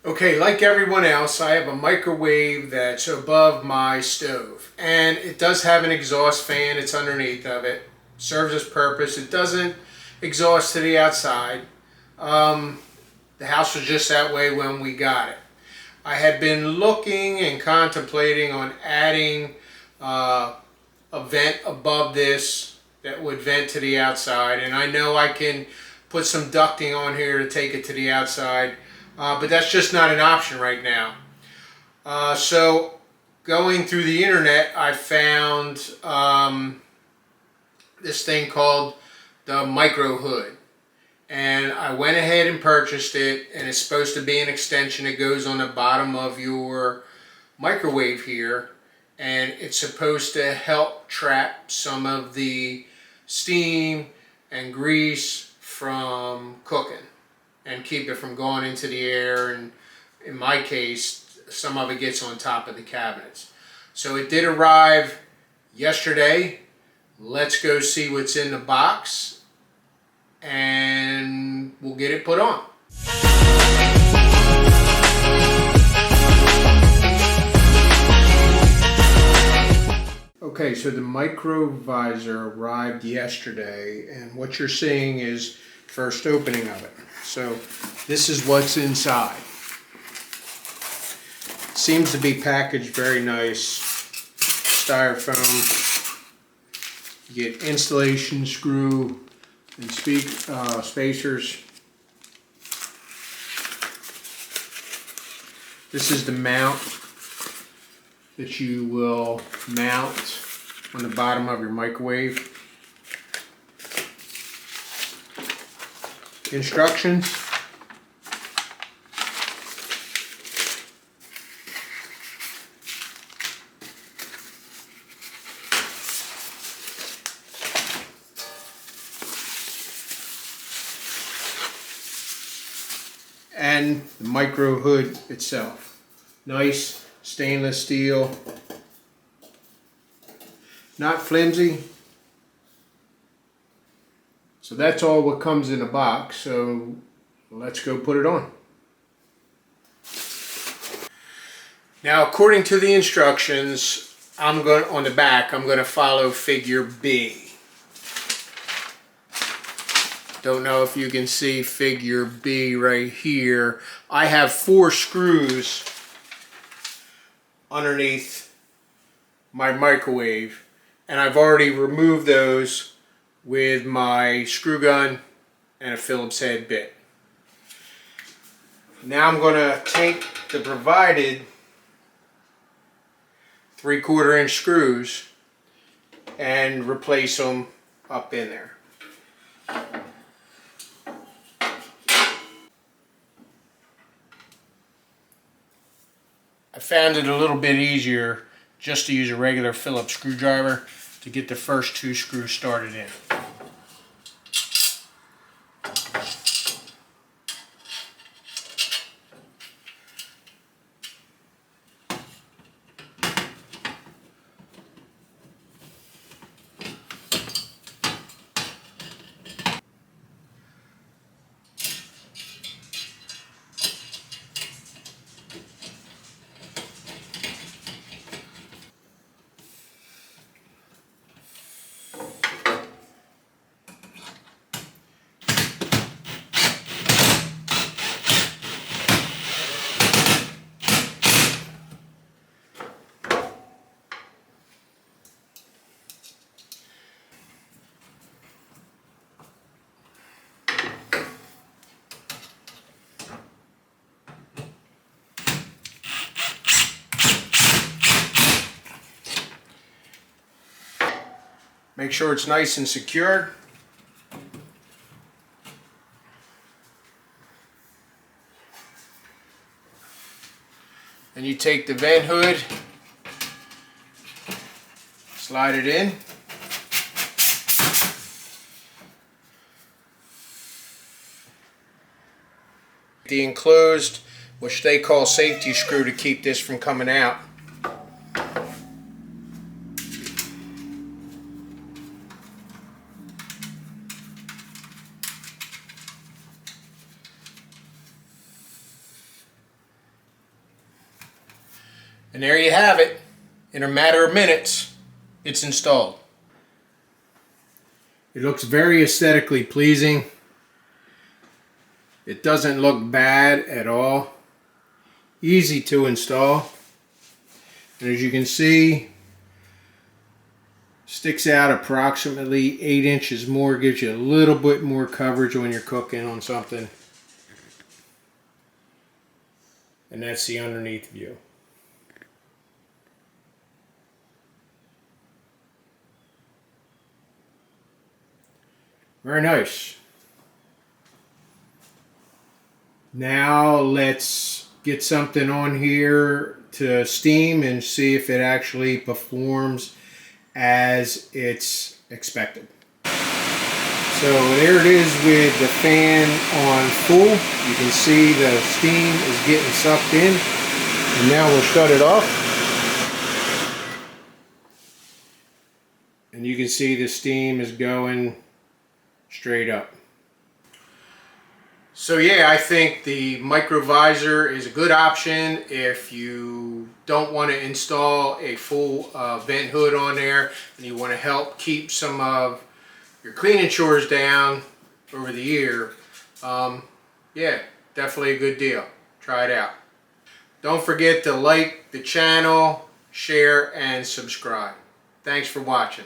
Okay, like everyone else, I have a microwave that's above my stove, and it does have an exhaust fan. It's underneath of it. Serves its purpose. It doesn't exhaust to the outside. Um, the house was just that way when we got it. I had been looking and contemplating on adding a vent above this that would vent to the outside, and I know I can put some ducting on here to take it to the outside, but that's just not an option right now. So going through the internet, I found this thing called the Micro Hood, and I went ahead and purchased it, and it's supposed to be an extension that goes on the bottom of your microwave here, and it's supposed to help trap some of the steam and grease from cooking and keep it from going into the air, and in my case some of it gets on top of the cabinets. So it did arrive yesterday. Let's go see what's in the box and we'll get it put on. Okay, so the Microvisor arrived yesterday, and what you're seeing is first opening of it. So this is what's inside. Seems to be packaged very nice. Styrofoam. You get installation screw and spacers. This is the mount that you will mount on the bottom of your microwave. Instructions. And the Micro Hood itself. Nice stainless steel, not flimsy. So that's all what comes in a box, so let's go put it on. Now, according to the instructions, on the back, I'm going to follow figure B. Don't know if you can see figure B right here. I have 4 screws underneath my microwave, and I've already removed those with my screw gun and a Phillips head bit. Now I'm going to take the provided 3/4 inch screws and replace them up in there. I found it a little bit easier just to use a regular Phillips screwdriver to get the first 2 screws started in. Make sure it's nice and secured. Then you take the vent hood, slide it in. The enclosed, which they call safety screw, to keep this from coming out. And there you have it. In a matter of minutes, it's installed. It looks very aesthetically pleasing. It doesn't look bad at all. Easy to install. And as you can see, sticks out approximately 8 inches more, gives you a little bit more coverage when you're cooking on something. And that's the underneath view. Very nice. Now let's get something on here to steam and see if it actually performs as it's expected. So there it is with the fan on full. You can see the steam is getting sucked in. And now we'll shut it off. And you can see the steam is going straight up. So yeah, I think the Microvisor is a good option if you don't want to install a full vent hood on there and you want to help keep some of your cleaning chores down over the year. Yeah, definitely a good deal. Try it out. Don't forget to like the channel, share, and subscribe. Thanks for watching.